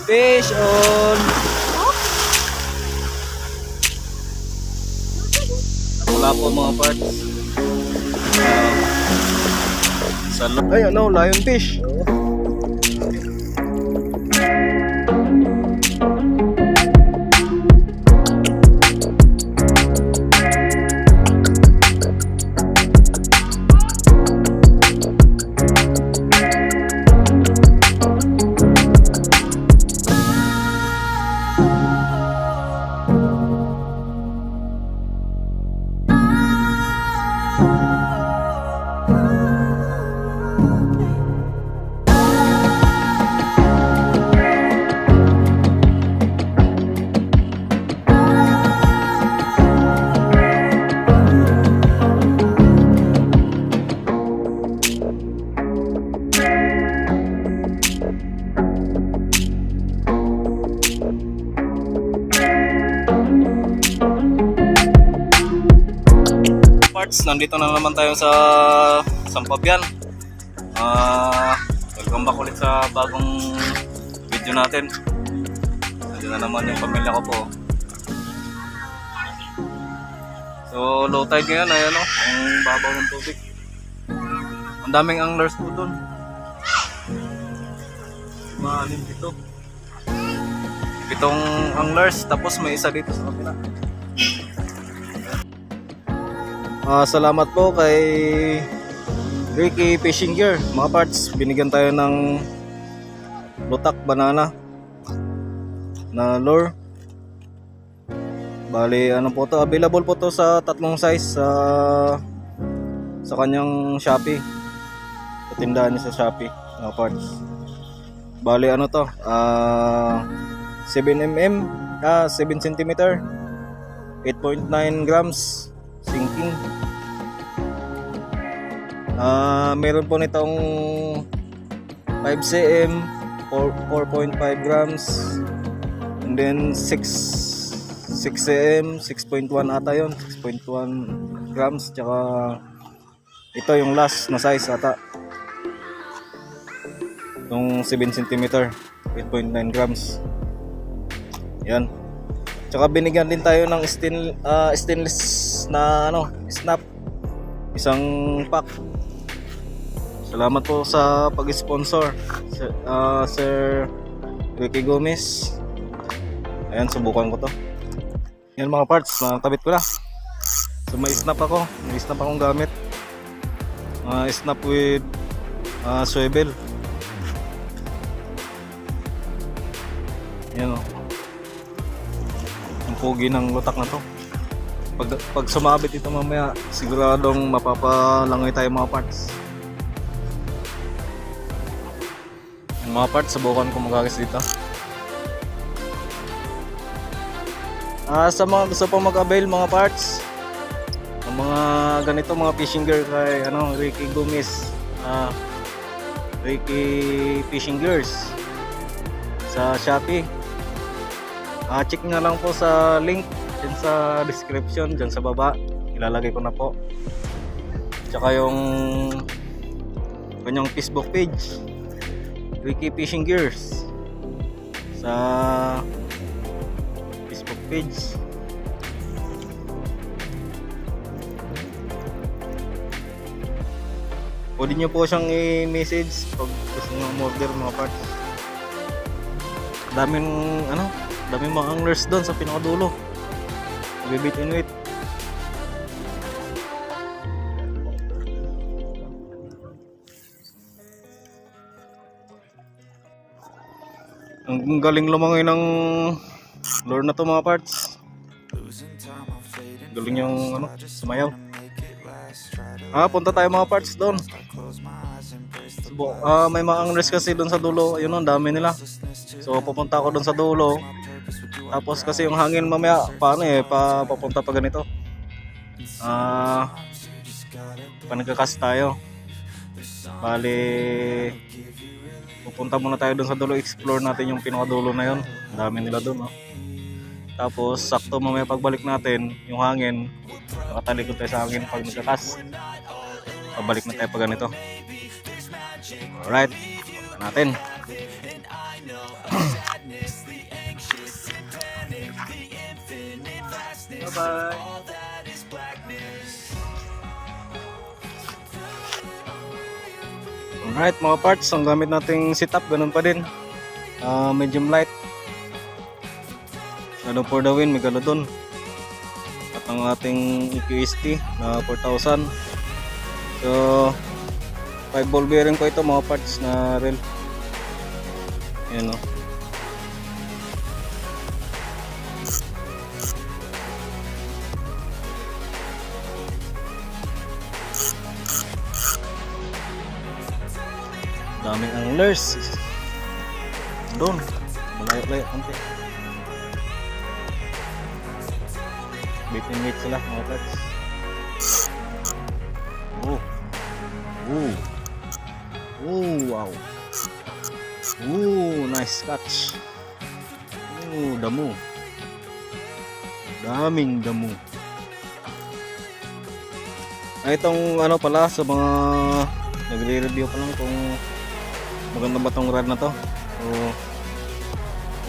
Fish on! Wala po mga parts. Ay ano, lionfish. Nandito na naman tayo sa Sampabian. Welcome back ulit sa bagong video natin. Nandiyan na naman yung pamilya ko po. So low tide ngayon, ayan o, ang babaw ng tubig. Ang daming anglers po dun. Maalim dito. Pitong anglers, tapos may isa dito sa kapila. Salamat po kay Ricky Fishing Gear, mga parts. Binigyan tayo ng lutak banana na lure. Bali ano po to, available po to sa tatlong size sa kanyang Shopee. Sa tindahan niya sa Shopee, mga parts. Bali ano to, 7mm, 7 cm, 8.9 grams sinking. Meron po nitong 5 cm, 4.5 grams, and then 6 cm, 6.1 ata yun, 6.1 grams, tsaka ito yung last na size ata, yung 7 cm, 8.9 grams. Yan. Tsaka binigyan din tayo ng stainless na snap, isang pack. Salamat po sa pag-sponsor, Sir Ricky Gomez. Ayan, subukan ko to. Yan mga parts, nakabit ko na. So may snap akong gamit. Snap with swivel. Yan o, ang pogi ng lutak na to. Pag sumabit ito mamaya, siguradong mapapalangoy tayo mga parts. Yung mga parts, subukan ko magagas dito. Sa mga gusto pang mag-avail mga parts, ang mga ganito mga fishing gear kay Ricky Gomez, Ricky Fishing Gears sa Shopee. Check nga lang po sa link din sa description dyan sa baba, ilalagay ko na po. Tsaka yung kanyang Facebook page, Ricky Fishing Gears, sa Facebook page. Pwede nyo po siyang i-message pag gusto nyo order mga parts. Daming mga anglers doon sa pinakadulo. Bibit in wait. Ang galing lumangoy ng lure na to mga parts. Galing yung sumayaw. Punta tayo mga parts doon. May mga anglers kasi doon sa dulo. Ayun, ang dami nila. So pupunta ako doon sa dulo. Tapos kasi yung hangin mamaya papunta pa ganito. Panagkakas tayo. Bali pupunta muna tayo doon sa dulo, explore natin yung pinakadulo na yun. Ang dami nila doon. Tapos sakto mamaya pagbalik natin, yung hangin, nakatalikod tayo sa hangin pag nagkakas. Pabalik na tayo pa ganito. Alright, natin. Bye-bye. Alright mga parts, ang gamit nating setup ganun pa din. Medium light. Shadow for the Wind, Megalodon. At ang ating EQST na 4,000. So 5 ball bearing ko ito mga parts na reel. Ayan o. Daming anglers. Doon. Malayo-layo konti. Bitin sila mga parts. Wow. Nice catch. Damo. Daming damo. Itong ano pala sa mga nagre-review pa lang kung maganda ba tong rod na to. So,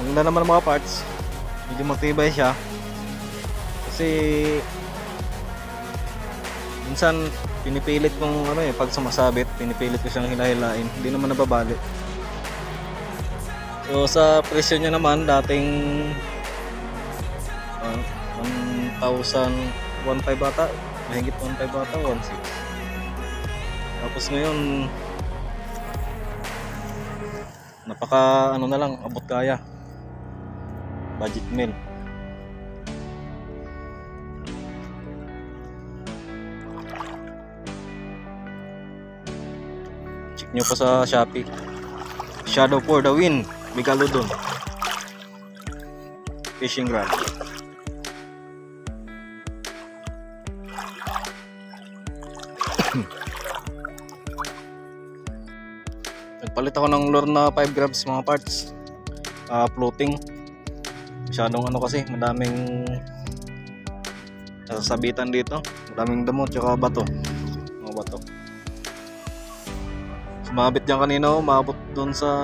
maganda naman ang mga parts. Medyo matibay siya. Kasi minsan pinipilit kong pag sumasabit, pinipilit ko siyang hilahilain, hindi naman nababali. So sa presyo niya naman dating 1,105 bata, mahigit 1,500 bata, 1,600. Tapos ngayon napaka na lang, abot kaya. Budget meal. Check nyo pa sa Shopee. Shadow for the Wind, Megalodon fishing rod. Nagpalit ako ng lure na 5 grams mga parts. Floating. Masyadong kasi, madaming sasabitan dito. Madaming damo tsaka bato. Mga bato. Sumabit yan kanina, maabot doon sa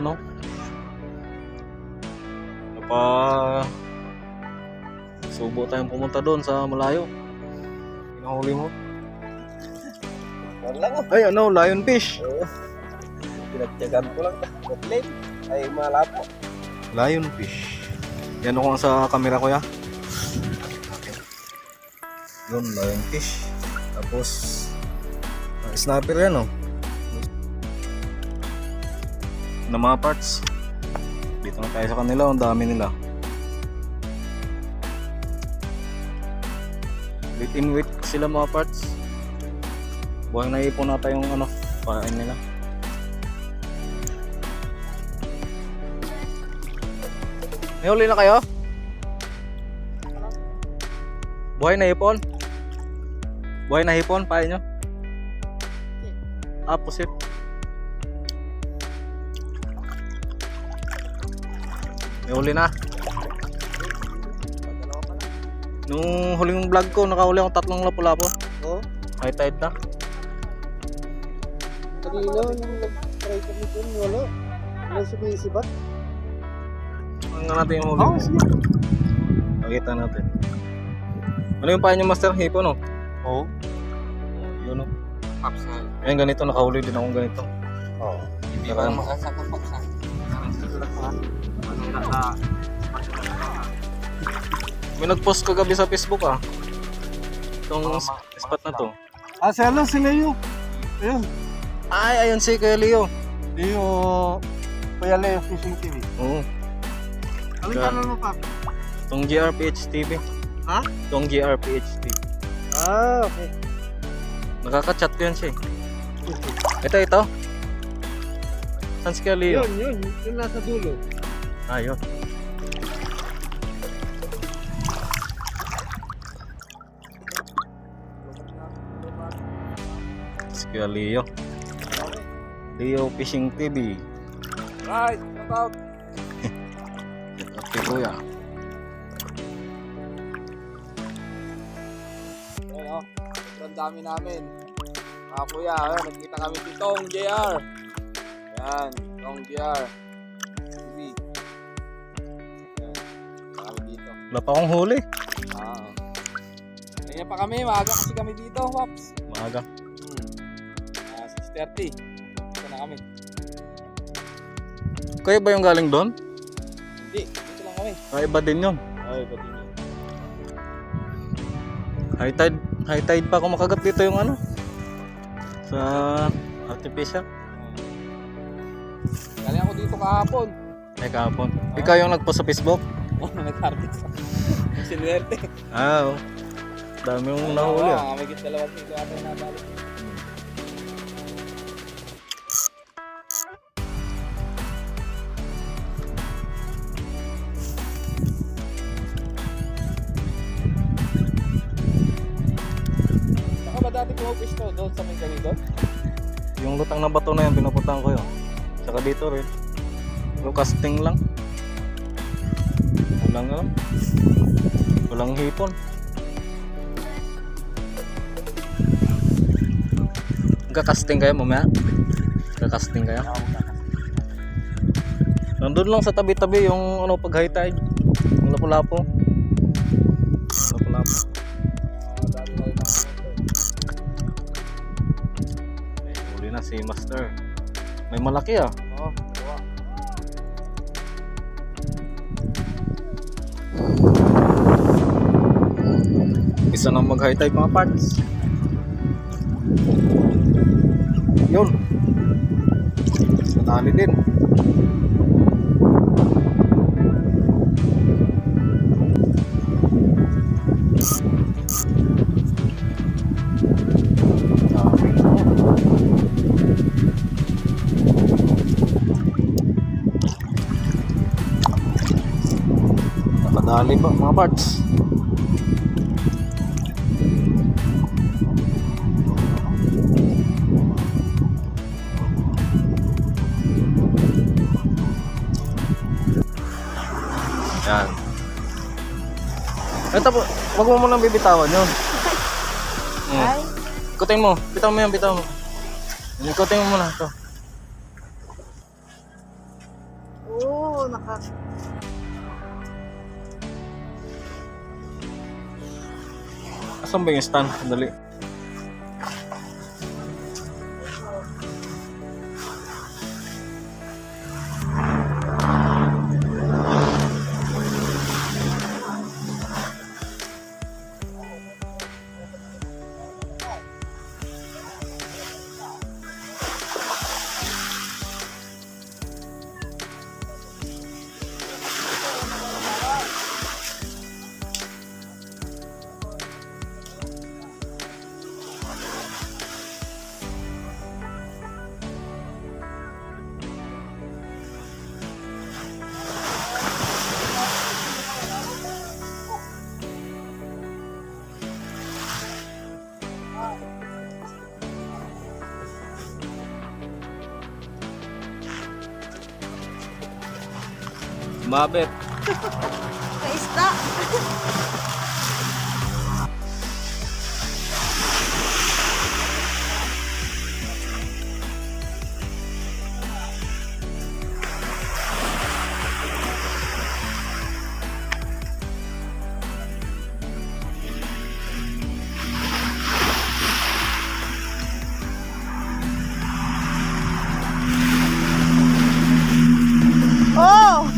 subo tayong pumunta doon sa malayo. Pinahuli mo? Ay lionfish. Pinagtyagan ko lang ay malapo. Lionfish. Yan ako sa camera ko ya. Yun, lionfish. Tapos snapper yan na mga parts. Dito na tayo sa kanila, ang dami nila. Weight in weight sila mga parts. Buhay na ipon nata yung pain nila. May huli na kayo? Buhay na hipon? Buhay na hipon, pain nyo? Pusit. May huli na. Nung huling vlog ko, nakahuli akong 3 lapu-lapu. Oo. High tide na. Kanina, yung nag-try kami dun, wala. Wala sumisibat. Tingnan natin yung huli. Sige. Pakita natin. Ano yung pain yung master hipon Oo. Yun Paksan. Ayan, ganito, nakahuli din akong ganito. Oo. Hindi ba makasakang paksan? May nag-post kagabi sa Facebook itong spot na to. Si Leo. Ayun. Ay, ayun si Kuya Leo. Kuya Leo Fishing TV. Oo. Ano yung channel mo pa? Itong GRPH TV. Ha? Itong GRPH TV. Okay. Nakaka-chat ko yan siya Ito. Saan si Kuya Leo? Yun. Yung nasa dulo. Yun. Si Kuya Leo. Leo Fishing TV. Right, shout out. Okay, Kuya. Ayun sobrang dami namin. Mga kuya, nagkita kami si Tong JR. Yan, Tong JR. TV. Wala pa akong huli. Ah. Kaya pa kami, maaga kasi kami dito, Waps. Maaga. 6:30. Dito na kami. Kaya ba yung galing doon? Hindi, dito lang kami. Iba din yun. Ay, pati niyo. High tide pa ako makagat dito yung ano. Sa artificial. Galing ako dito kahapon. Ay kahapon. Ikaw yung nagpost sa Facebook? Nag-harvest ako. Sinuwerte. Oo. Dami mong nahuli ah. May git 2 kilo ata yung nabalik. Saka ba dati pumupis to doon sa may gawin doon? Yung lutang na bato na yan, pinupuntahan ko yun. Saka dito rin. Yung casting lang. Walang ano. Walang hipon. Magka-casting kayo mamaya? Magka-casting kayo? Nandun lang sa tabi-tabi yung ano pag high tide. Yung lapu-lapo. Lapu-lapo. Dati na rin ako. Huli na si Master. May malaki ah. Oo, dalawa. Isa nang mag high tide mga parts. Yun. Natali din. Nakadali ba mga parts? Yan. Ito po, wag mo munang bibitawan yun. Ay, Ikutin mo, bitaw mo yan, bitaw mo. Ikutin mo muna ito. oo, Asan ba yung stand? Dali. Mabet. kaista. Oh!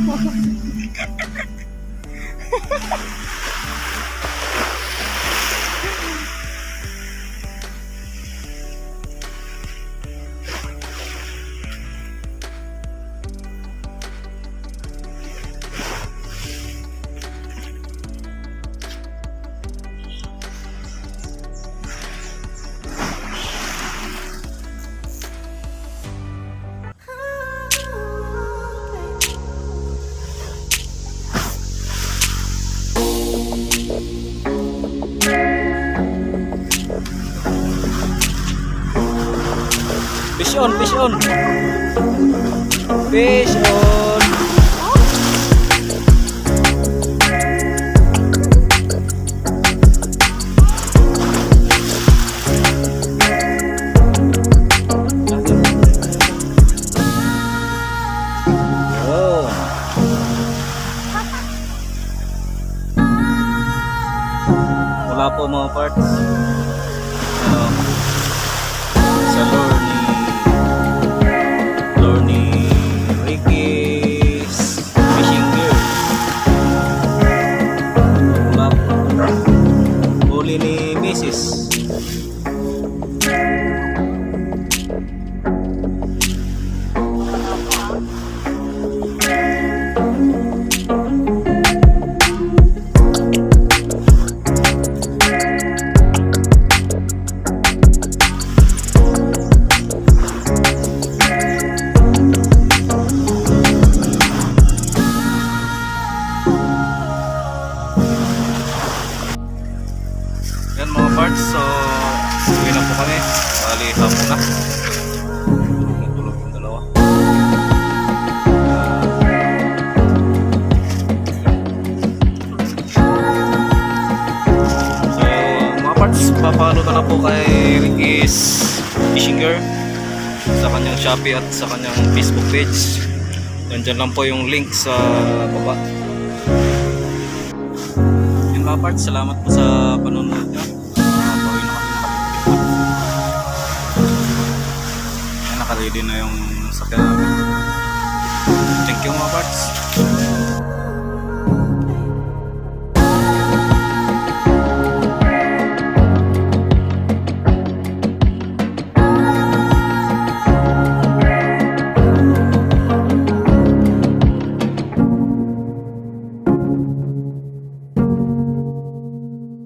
Fish on, fish on. Fish on. Oh. nga po mga parts. Sa Lorne Ricky's Fishing Gear. Map. Huli ni Mrs. Yan mga parts, so uwi na po kami. Bali hapon na. Tulog yung dalawa. So mga parts, papalo ka na po kay Ricky's Fishing Gear sa kanyang Shopee at sa kanyang Facebook page. Nandiyan lang po yung link sa baba. Mga parts, salamat po sa panonood nyo. Pauwi na kami nakaready na yung sakyan namin. Thank you mga parts.